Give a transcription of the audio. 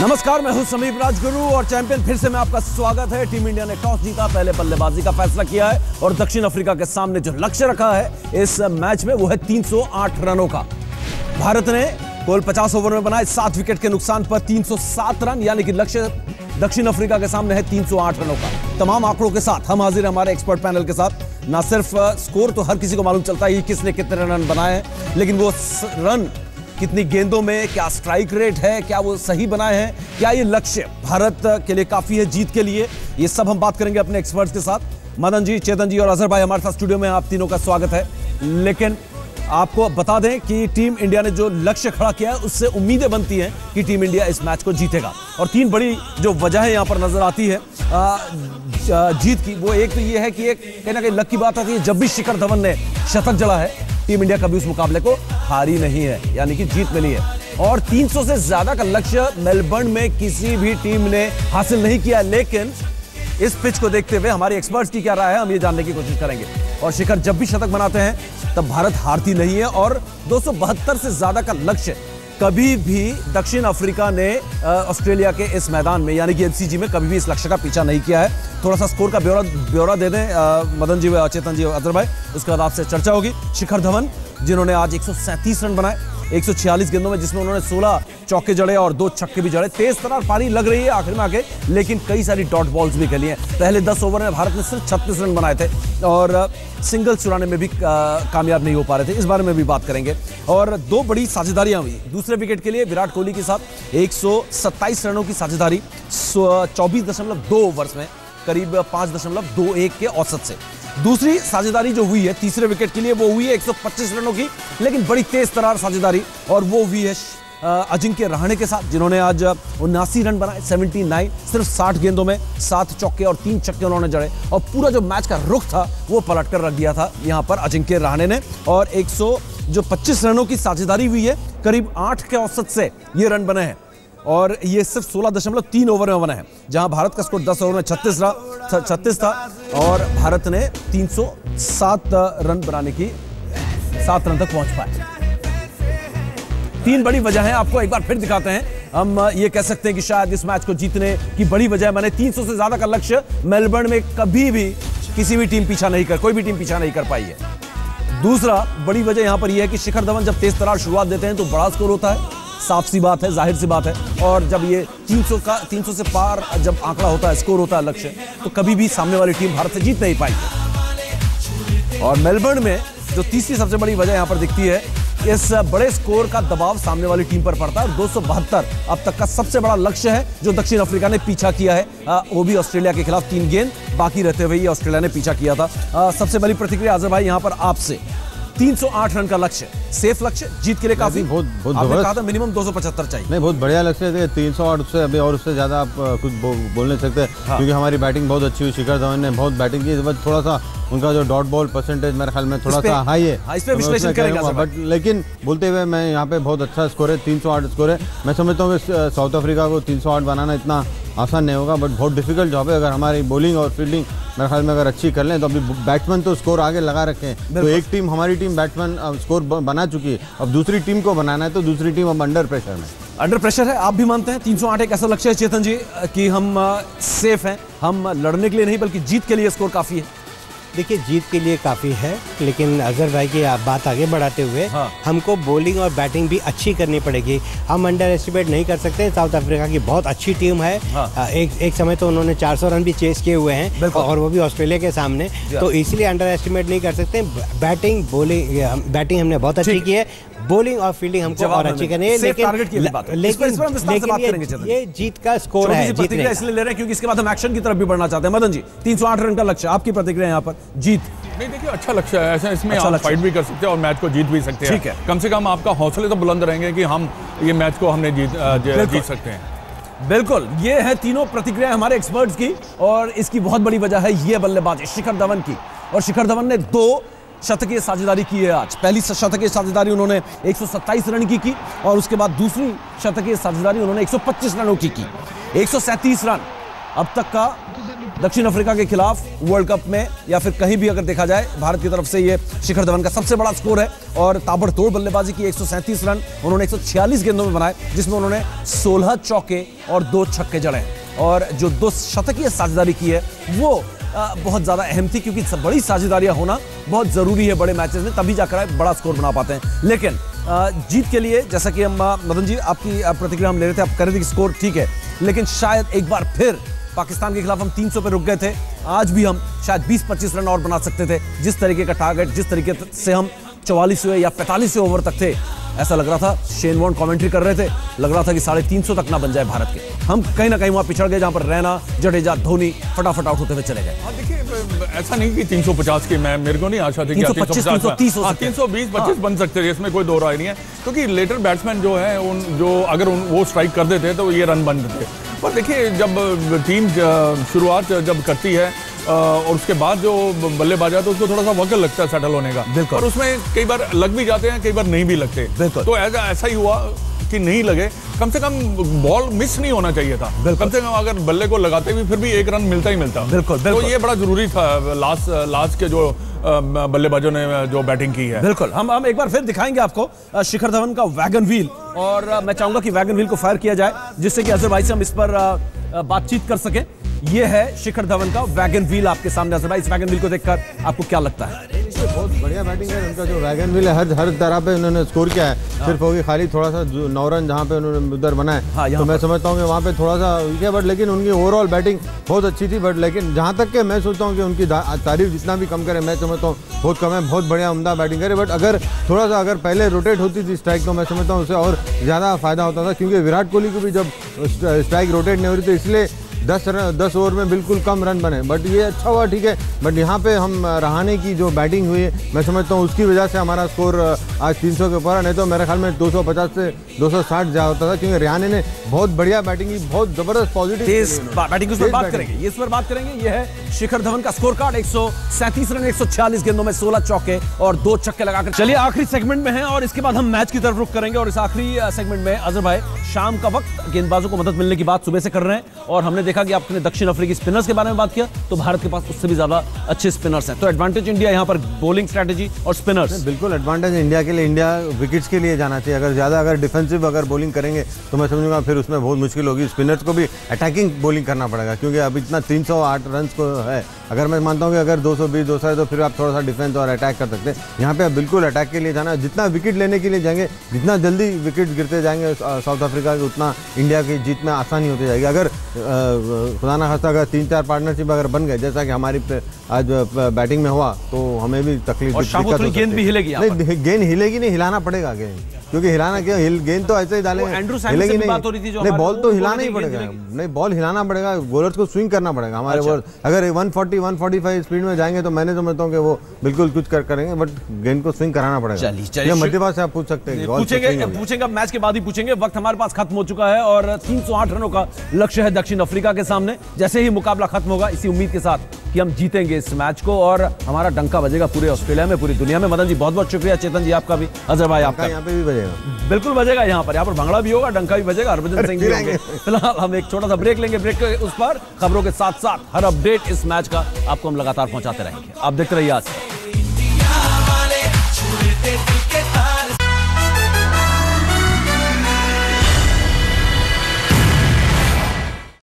नमस्कार, मैं हूं समीप राजगुरु और चैंपियन फिर से मैं आपका स्वागत है। टीम इंडिया ने टॉस जीता, पहले बल्लेबाजी का फैसला किया है और दक्षिण अफ्रीका के सामने जो लक्ष्य रखा है इस मैच में वो है 308 रनों का। भारत ने कुल 50 ओवर में बनाए 7 विकेट के नुकसान पर 307 रन, यानी कि लक्ष्य दक्षिण अफ्रीका के सामने है 308 रनों का। तमाम आंकड़ों के साथ हम हाजिर हैं हमारे एक्सपर्ट पैनल के साथ। ना सिर्फ स्कोर तो हर किसी को मालूम चलता है कि किसने कितने रन बनाए हैं, लेकिन वो रन कितनी गेंदों में, क्या स्ट्राइक रेट है, क्या वो सही बनाए हैं, क्या ये लक्ष्य भारत के लिए काफी है जीत के लिए, ये सब हम बात करेंगे अपने एक्सपर्ट्स के साथ। मदन जी, चेतन जी और अजहर भाई हमारे साथ स्टूडियो में, आप तीनों का स्वागत है। लेकिन आपको बता दें कि टीम इंडिया ने जो लक्ष्य खड़ा किया है उससे उम्मीदें बनती हैं कि टीम इंडिया इस मैच को जीतेगा। और तीन बड़ी जो वजह यहां पर नजर आती है जीत की, वो एक तो ये है कि एक कहीं ना कहीं लक की बात आती है, जब भी शिखर धवन ने शतक जड़ा है टीम इंडिया कभी उस मुकाबले को हारी नहीं है, यानी कि जीत मिली है। और 300 से ज्यादा का लक्ष्य मेलबर्न में किसी भी टीम ने हासिल नहीं किया। लेकिन इस पिच को देखते हुए हमारे एक्सपर्ट्स की क्या राय है, हम ये जानने की कोशिश करेंगे। और शिखर जब भी शतक बनाते हैं तब भारत हारती नहीं है। और 272 से ज्यादा का लक्ष्य कभी भी दक्षिण अफ्रीका ने ऑस्ट्रेलिया के इस मैदान में, यानी कि एमसीजी में, कभी भी इस लक्ष्य का पीछा नहीं किया है। थोड़ा सा स्कोर का ब्यौरा दे दें मदन जी, चेतन जी, अजहर भाई, उसके बाद आपसे चर्चा होगी। शिखर धवन जिन्होंने आज 137 रन बनाए 146 गेंदों में, जिसमें उन्होंने 16 चौके जड़े और 2 छक्के भी जड़े। तेज तरार पारी लग रही है आखिर में आके, लेकिन कई सारी डॉट बॉल्स भी खेली हैं। पहले 10 ओवर में भारत ने सिर्फ 36 रन बनाए थे और सिंगल चुराने में भी कामयाब नहीं हो पा रहे थे। इस बारे में भी बात करेंगे। और 2 बड़ी साझेदारियां हुई दूसरे विकेट के लिए विराट कोहली के साथ 127 रनों की साझेदारी 24.2 ओवर्स में, करीब 5.21 के औसत से। दूसरी साझेदारी जो हुई है तीसरे विकेट के लिए वो हुई है 125 रनों की, लेकिन बड़ी तेज तरार साझेदारी, और वो हुई है अजिंक्य रहाणे के साथ, जिन्होंने आज 79 रन बनाए 79, सिर्फ 60 गेंदों में 7 चौके और 3 छक्के उन्होंने जड़े। और पूरा जो मैच का रुख था वो पलट कर रख दिया था यहां पर अजिंक्य रहाणे ने। और 125 रनों की साझेदारी हुई है, करीब 8 के औसत से ये रन बने हैं। और ये सिर्फ 16.3 ओवर में बना है, जहां भारत का स्कोर 10 ओवर में 36 था और भारत ने 307 रन बनाने की 7 रन तक पहुंच पाए। 3 बड़ी वजह है, आपको एक बार फिर दिखाते हैं। हम ये कह सकते हैं कि शायद इस मैच को जीतने की बड़ी वजह मैंने 300 से ज्यादा का लक्ष्य मेलबर्न में कभी भी किसी भी टीम पीछा नहीं कर, कोई भी टीम पीछा नहीं कर पाई है। दूसरा बड़ी वजह यहां पर यह है कि शिखर धवन जब तेज तरार शुरुआत देते हैं तो बड़ा स्कोर होता है, साफ सी बात है, जाहिर सी बात है। और जब ये 300 से पार जब आंकड़ा होता है, स्कोर होता है, लक्ष्य, तो कभी भी सामने वाली टीम भारत से जीत नहीं पाई। और मेलबर्न में जो तीसरी सबसे बड़ी वजह यहां पर दिखती है, इस बड़े स्कोर का दबाव सामने वाली टीम पर पड़ता है। और 272 अब तक का सबसे बड़ा लक्ष्य है जो दक्षिण अफ्रीका ने पीछा किया है, वो भी ऑस्ट्रेलिया के खिलाफ 3 गेंद बाकी रहते हुए ऑस्ट्रेलिया ने पीछा किया था। सबसे बड़ी प्रतिक्रिया अजहर भाई यहां पर आपसे, 308 रन का लक्ष्य, सेफ लक्ष्य, जीत के लिए काफी, बहुत आपने कहा था मिनिमम 275 चाहिए। नहीं, बहुत बढ़िया लक्ष्य है 308 से अभी, और उससे ज्यादा आप कुछ बोल नहीं सकते। हाँ। क्योंकि हमारी बैटिंग बहुत अच्छी हुई, शिखर धवन ने बहुत बैटिंग की, बस थोड़ा सा उनका जो डॉट बॉल परसेंटेज मेरे ख्याल में थोड़ा सा हाई है, इस पे विश्लेषण करेंगे। बट लेकिन बोलते हुए मैं यहाँ पे बहुत अच्छा स्कोर है, 308 स्कोर है। मैं समझता हूँ कि साउथ अफ्रीका को 308 बनाना इतना आसान नहीं होगा, बट बहुत डिफिकल्ट जॉब है। अगर हमारी बॉलिंग और फील्डिंग मेरे ख्याल में अगर अच्छी कर लें तो अभी बैट्समैन तो स्कोर आगे लगा रखे हैं, तो एक टीम, हमारी टीम बैट्समैन स्कोर बना चुकी है, अब दूसरी टीम को बनाना है, तो दूसरी टीम अब अंडर प्रेशर है। आप भी मानते हैं 308 एक ऐसा लक्ष्य है चेतन जी कि हम सेफ हैं, हम लड़ने के लिए नहीं बल्कि जीत के लिए स्कोर काफी है? देखिए, जीत के लिए काफ़ी है, लेकिन अजहर भाई की बात आगे बढ़ाते हुए हमको बॉलिंग और बैटिंग भी अच्छी करनी पड़ेगी। हम अंडर एस्टिमेट नहीं कर सकते, साउथ अफ्रीका की बहुत अच्छी टीम है। एक समय तो उन्होंने 400 रन भी चेस किए हुए हैं, और वो भी ऑस्ट्रेलिया के सामने, तो इसलिए अंडर एस्टिमेट नहीं कर सकते। बैटिंग हमने बहुत अच्छी की है, बॉलिंग और फील्डिंग हमको और अच्छी करनी है, लेकिन ये जीत का स्कोर है, इसलिए ले रहे हैं क्योंकि इसके बाद हम एक्शन की तरफ भी बढ़ना चाहते हैं। मदन जी, 308 रन का लक्ष्य, आपकी प्रतिक्रिया यहाँ पर? जीत नहीं, देखिए अच्छा लक्ष्य है, ऐसा इसमें आप फाइट भी कर सकते हैं और मैच को जीत भी सकते हैं। ठीक है, कम से कम आपका हौसले तो बुलंद रहेंगे कि हम ये मैच को हमने जीत सकते हैं। बिल्कुल, ये है तीनों प्रतिक्रिया हमारे एक्सपर्ट्स की, और इसकी बहुत बड़ी वजह है ये बल्लेबाजी शिखर धवन की। और शिखर धवन ने 2 शतकीय साझेदारी की है आज। पहली शतकीय साझेदारी उन्होंने 127 रन की और उसके बाद दूसरी शतकीय साझेदारी उन्होंने 125 रनों की 137 रन अब तक का दक्षिण अफ्रीका के खिलाफ वर्ल्ड कप में या फिर कहीं भी अगर देखा जाए, भारत की तरफ से ये शिखर धवन का सबसे बड़ा स्कोर है और ताबड़तोड़ बल्लेबाजी की। 137 रन उन्होंने 146 गेंदों में बनाए, जिसमें उन्होंने 16 चौके और 2 छक्के जड़े और जो 2 शतकीय साझेदारी की है वो बहुत ज्यादा अहम थी, क्योंकि बड़ी साझेदारियां होना बहुत जरूरी है बड़े मैचेस में, तभी जाकर बड़ा स्कोर बना पाते हैं। लेकिन जीत के लिए, जैसा कि हम मदन जी आपकी प्रतिक्रिया हम ले रहे थे, आप कह रहे थे कि स्कोर ठीक है, लेकिन शायद एक बार फिर पाकिस्तान के खिलाफ हम 300 पे रुक गए थे। आज भी हम शायद 20-25 रन और बना सकते थे। जिस तरीके का टारगेट, जिस तरीके से हम 44वें या 45वें ओवर तक थे, ऐसा लग रहा था, शेन वॉर्न कमेंट्री कर रहे थे, लग रहा था कि 350 तक ना बन जाए भारत के। हम कहीं ना कहीं वहां पिछड़ गए, जहां पर रैना, जडेजा, धोनी फटाफट आउट होते हुए चले गए। देखिए, ऐसा नहीं कि 350 की मेरे को नहीं आशा थी कि 325, 330 हो सकते हैं। 320-25 बन सकते थे, इसमें कोई दो राय नहीं है, क्योंकि लेटर बैट्समैन जो है अगर वो स्ट्राइक कर देते तो ये रन बन देते। पर देखिए, जब टीम शुरुआत जब करती है और उसके बाद जो बल्लेबाज है तो उसको थोड़ा सा वक्त लगता है सेटल होने का, और उसमें कई बार लग भी जाते हैं, कई बार नहीं भी लगते। तो ऐसा ही हुआ कि नहीं लगे। कम से कम बॉल मिस नहीं होना चाहिए था, कम से कम अगर बल्ले को लगाते भी फिर भी एक रन मिलता ही मिलता। तो ये बड़ा जरूरी था लास्ट के जो बल्लेबाजों ने जो बैटिंग की है। बिल्कुल, हम एक बार फिर दिखाएंगे आपको शिखर धवन का वैगन व्हील, और मैं चाहूंगा कि वैगन व्हील को फायर किया जाए, जिससे कि अजहर भाई से हम इस पर बातचीत कर सकें। ये है शिखर धवन का वैगन व्हील आपके सामने। अजहर भाई, इस वैगन व्हील को देखकर आपको क्या लगता है? बहुत बढ़िया बैटिंग है उनका, जो वैगन व्हील है हर तरह पे उन्होंने स्कोर किया है। सिर्फ होगी खाली थोड़ा सा 9 रन जहाँ पे उन्होंने उधर बनाए, तो मैं समझता हूँ कि वहाँ पे थोड़ा सा किया, बट लेकिन उनकी ओवरऑल बैटिंग बहुत अच्छी थी। बट लेकिन जहाँ तक के मैं सोचता हूँ कि उनकी तारीफ जितना भी कम करे, मैं समझता हूँ बहुत कम है। बहुत बढ़िया उम्दा बैटिंग करे, बट अगर थोड़ा सा अगर पहले रोटेट होती थी स्ट्राइक, तो मैं समझता हूँ उससे और ज़्यादा फायदा होता था, क्योंकि विराट कोहली को भी जब स्ट्राइक रोटेट नहीं हो रही, तो इसलिए 10 ओवर में बिल्कुल कम रन बने। बट ये अच्छा हुआ, ठीक है, बट यहाँ पे हम रहाणे की जो बैटिंग हुई है, मैं समझता हूँ उसकी वजह से हमारा स्कोर आज 300 के ऊपर है, नहीं तो मेरे ख्याल में 250 से 260 जा होता था, क्योंकि रहाणे ने बहुत बढ़िया बैटिंग की, बहुत जबरदस्त पॉजिटिव बैटिंग। इस पर बात करेंगे। ये है शिखर धवन का स्कोर कार्ड। 137 रन 146 गेंदों में 16 चौके और 2 छक्के लगाकर। चलिए आखिरी सेगमेंट में है और इसके बाद हम मैच की तरफ रुख करेंगे। और इस आखिरी सेगमेंट में अजहर भाई, शाम का वक्त, गेंदबाजों को मदद मिलने की बात सुबह से कर रहे हैं, और हमने देखा कि आपने दक्षिण अफ्रीकी स्पिनर्स के बारे में बात किया, तो भारत के पास उससे भी ज्यादा अच्छे स्पिनर्स हैं। तो एडवांटेज इंडिया यहाँ पर बॉलिंग स्ट्रेटेजी और स्पिनर्स। बिल्कुल एडवांटेज इंडिया के लिए। इंडिया विकेट्स के लिए जाना चाहिए। अगर डिफेंसिव बॉलिंग करेंगे तो मैं समझूंगा फिर उसमें बहुत मुश्किल होगी। स्पिनर्स को भी अटैकिंग बॉलिंग करना पड़ेगा, क्योंकि अब इतना 308 रन को है। अगर मैं मानता हूँ कि अगर 220 200 है तो फिर आप थोड़ा सा डिफेंस और अटैक कर सकते हैं। यहाँ पे आप बिल्कुल अटैक के लिए जाना। जितना विकेट लेने के लिए जाएंगे, जितना जल्दी विकेट गिरते जाएंगे साउथ अफ्रीका के, उतना इंडिया की जीत में आसानी होती जाएगी। अगर खुदा ना खास्ता अगर 3-4 पार्टनरशिप अगर बन गए, जैसा कि हमारी आज बैटिंग में हुआ, तो हमें भी तकलीफ, गेंद भी हिलेगी। नहीं, गेंद हिलेगी नहीं, हिलाना पड़ेगा गेंद, क्योंकि हिलाना क्यों, गेंद तो ऐसे ही डालेंगे, हिलेगी नहीं, बॉल तो हिलाना ही पड़ेगा। नहीं, बॉल हिलाना पड़ेगा, बॉलर्स को स्विंग करना पड़ेगा। हमारे बॉलर अगर 140-145 स्पीड में जाएंगे, तो मैंने समझता हूँ कि वो बिल्कुल कुछ करेंगे, बट गेंद को स्विंग कराना पड़ेगा। चलिए मध्यवास से आप पूछ सकते हैं, पूछेंगे मैच के बाद ही पूछेंगे। वक्त हमारे पास खत्म हो चुका है और 308 रनों का लक्ष्य है दक्षिण अफ्रीका के सामने। जैसे ही मुकाबला खत्म होगा, इसी उम्मीद के साथ कि हम जीतेंगे इस मैच को और हमारा डंका बजेगा पूरे ऑस्ट्रेलिया में, पूरी दुनिया में। मदन जी बहुत बहुत शुक्रिया, चेतन जी आपका भी, अजहर भाई आपका। यहाँ पे भी बजेगा, बिल्कुल बजेगा। यहाँ पर भंगड़ा भी होगा, डंका भी बजेगा, हरभजन सिंह भी होंगे। फिलहाल हम एक छोटा सा ब्रेक लेंगे। ब्रेक के उस पर खबरों के साथ साथ हर अपडेट इस मैच का आपको हम लगातार पहुंचाते रहेंगे। आप देखते रहिए आज।